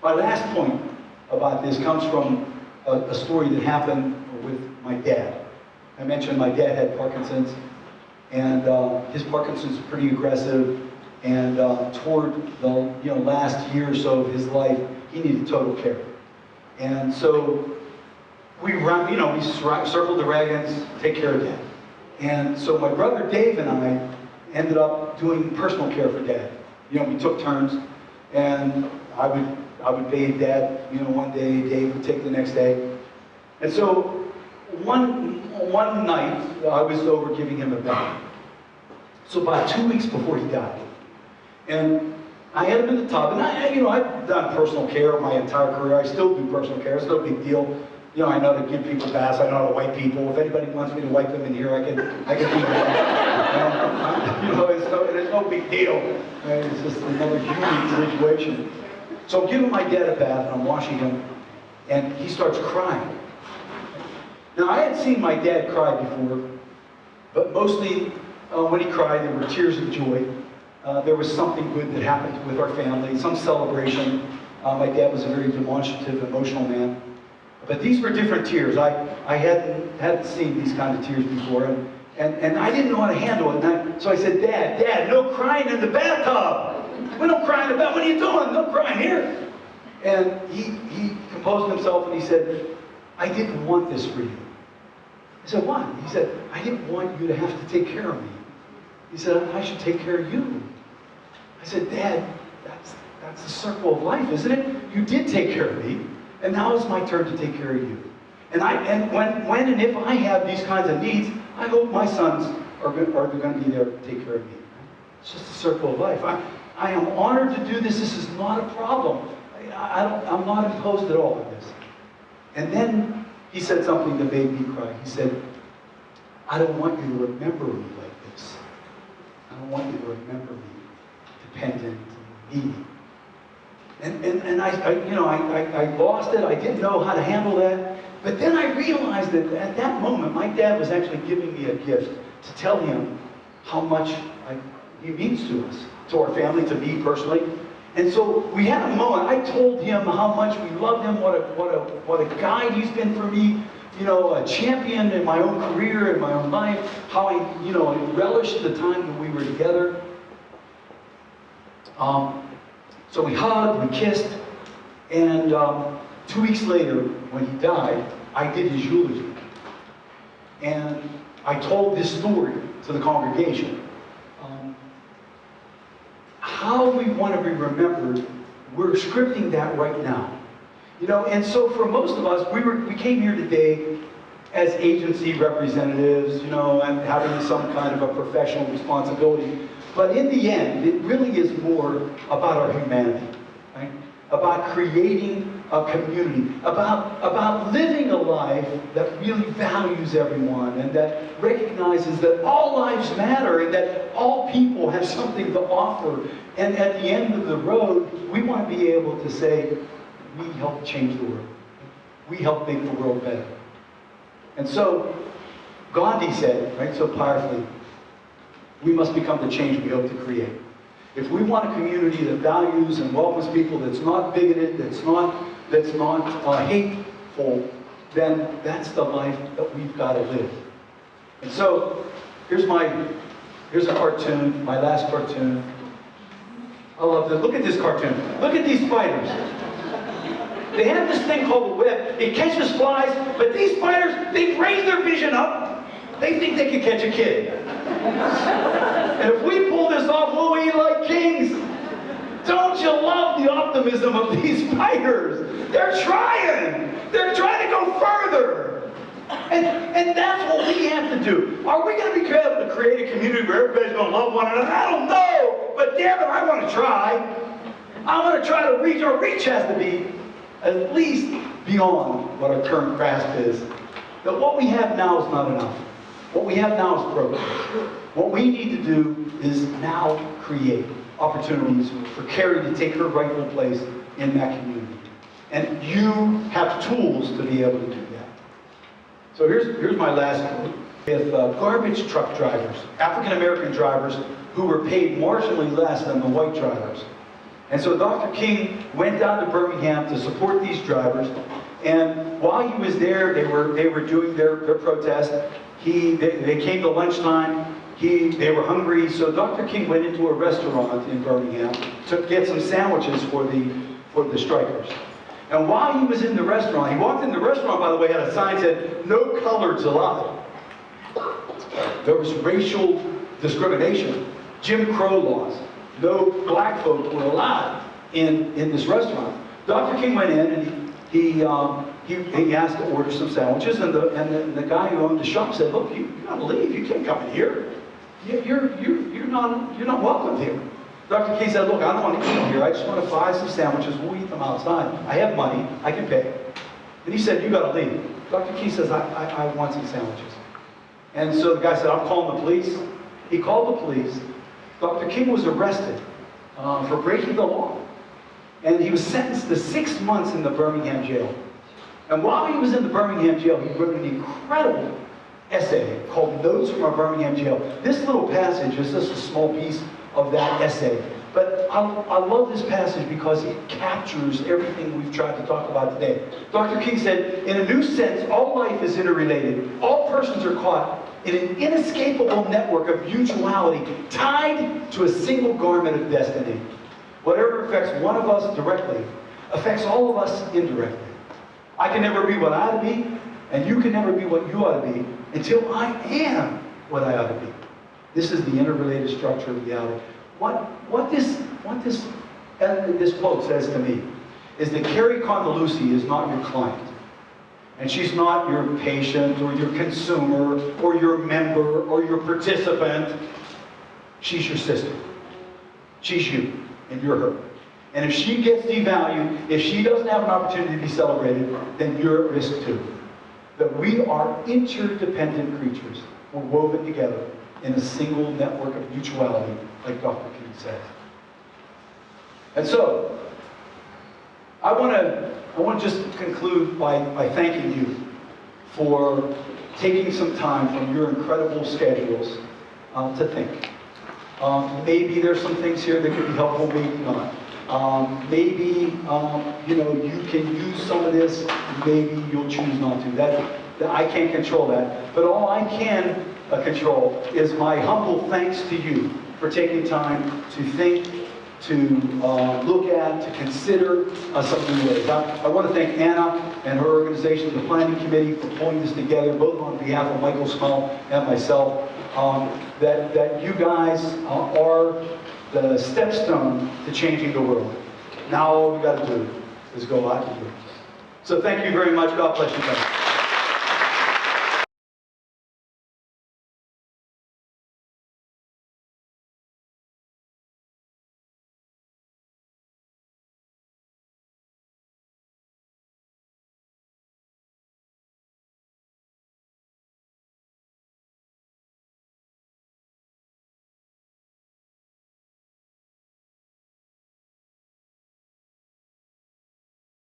My last point about this comes from a story that happened with my dad. I mentioned my dad had Parkinson's, and his Parkinson's is pretty aggressive, and toward the last year or so of his life, he needed total care. And so we circled the wagons, take care of Dad. And so my brother Dave and I ended up doing personal care for Dad. We took turns, and I would bathe Dad, one day, Dave would take the next day. And so one night, I was over giving him a bath. So about 2 weeks before he died. And I had him in the tub, and I've done personal care my entire career. I still do personal care. It's no big deal. I know to give people baths. I know how to wipe people. If anybody wants me to wipe them in here, I can do that. It's no big deal. It's just another human situation. So I'm giving my dad a bath, and I'm washing him, and he starts crying. Now, I had seen my dad cry before, but mostly when he cried, there were tears of joy. There was something good that happened with our family, some celebration. My dad was a very demonstrative, emotional man. But these were different tears. I hadn't seen these kind of tears before, and I didn't know how to handle it. So I said, Dad, no crying in the bathtub. We don't cry in the bathtub. What are you doing? No crying here. And he composed himself and he said, I didn't want this for you. I said, what? He said, I didn't want you to have to take care of me. He said, I should take care of you. I said, Dad, that's the circle of life, isn't it? You did take care of me, and now it's my turn to take care of you. And when and if I have these kinds of needs, I hope my sons are going to be there to take care of me. It's just a circle of life. I am honored to do this. This is not a problem. I'm not imposed at all on this. And then he said something that made me cry. He said, I don't want you to remember me like this. I don't want you to remember me dependent, needy. And I lost it. I didn't know how to handle that. But then I realized that at that moment, my dad was actually giving me a gift to tell him how much he means to us, to our family, to me personally. And so we had a moment. I told him how much we loved him, what a guide he's been for me, a champion in my own career, in my own life, how I relished the time that we were together. So we hugged, we kissed, and 2 weeks later, when he died, I did his eulogy. And I told this story to the congregation. How we want to be remembered, we're scripting that right now. And so for most of us, we came here today as agency representatives, and having some kind of a professional responsibility. But in the end, it really is more about our humanity, right? About creating a community, about living a life that really values everyone and that recognizes that all lives matter and that all people have something to offer. And at the end of the road, we want to be able to say, we help change the world. We help make the world better. And so, Gandhi said, right, so powerfully, we must become the change we hope to create. If we want a community that values and welcomes people, that's not bigoted, that's not hateful, then that's the life that we've got to live. And so, Here's a cartoon, my last cartoon. I love this. Look at this cartoon. Look at these spiders. They have this thing called a web. It catches flies, but these spiders, they raise their vision up. They think they can catch a kid. And if we pull this off, we'll eat like kings. Don't you love the optimism of these spiders? They're trying. They're trying to go further. And that's what we have to do. Are we going to be able to create a community where everybody's going to love one another? I don't know. But damn it, I want to try. I want to try to reach. Our reach has to be at least beyond what our current grasp is. That what we have now is not enough. What we have now is broken. What we need to do is now create opportunities for Carrie to take her rightful place in that community. And you have tools to be able to do that. So here's my last quote. With garbage truck drivers, African-American drivers who were paid marginally less than the white drivers. And so Dr. King went down to Birmingham to support these drivers. And while he was there, they were doing their protest. They came to lunchtime. They were hungry, so Dr. King went into a restaurant in Birmingham to get some sandwiches for the strikers. And while he was in the restaurant, he walked in the restaurant, by the way, had a sign that said, "No coloreds allowed." There was racial discrimination, Jim Crow laws. No black folk were allowed in this restaurant. Dr. King went in and he asked to order some sandwiches, and the guy who owned the shop said, "Look, you gotta leave. You can't come in here. You're not welcome here." Dr. King said, "Look, I don't want to eat here. I just want to buy some sandwiches. We'll eat them outside. I have money. I can pay." And he said, "You got to leave." Dr. King says, I want some sandwiches. And so the guy said, "I'm calling the police." He called the police. Dr. King was arrested for breaking the law. And he was sentenced to 6 months in the Birmingham jail. And while he was in the Birmingham jail, he wrote an incredible essay called Notes from Our Birmingham Jail. This little passage is just a small piece of that essay. But I love this passage because it captures everything we've tried to talk about today. Dr. King said, "In a new sense, all life is interrelated. All persons are caught in an inescapable network of mutuality tied to a single garment of destiny. Whatever affects one of us directly affects all of us indirectly. I can never be what I ought to be, and you can never be what you ought to be until I am what I ought to be." This is the interrelated structure of reality. What this quote says to me is that Carrie Condeluci is not your client. And she's not your patient or your consumer or your member or your participant. She's your sister. She's you, and you're her. And if she gets devalued, if she doesn't have an opportunity to be celebrated, then you're at risk too. That we are interdependent creatures. We're woven together in a single network of mutuality, like Dr. King says. And so, I want to just conclude by thanking you for taking some time from your incredible schedules to think. Maybe there's some things here that could be helpful, maybe not. Maybe you can use some of this, maybe you'll choose not to. That I can't control that. But all I can control is my humble thanks to you for taking time to think, to look at, to consider some new ways. I want to thank Anna and her organization, the Planning Committee, for pulling this together, both on behalf of Michael Smell and myself. That you guys are the stepstone to changing the world. Now all we got to do is go out and do it. So thank you very much. God bless you guys.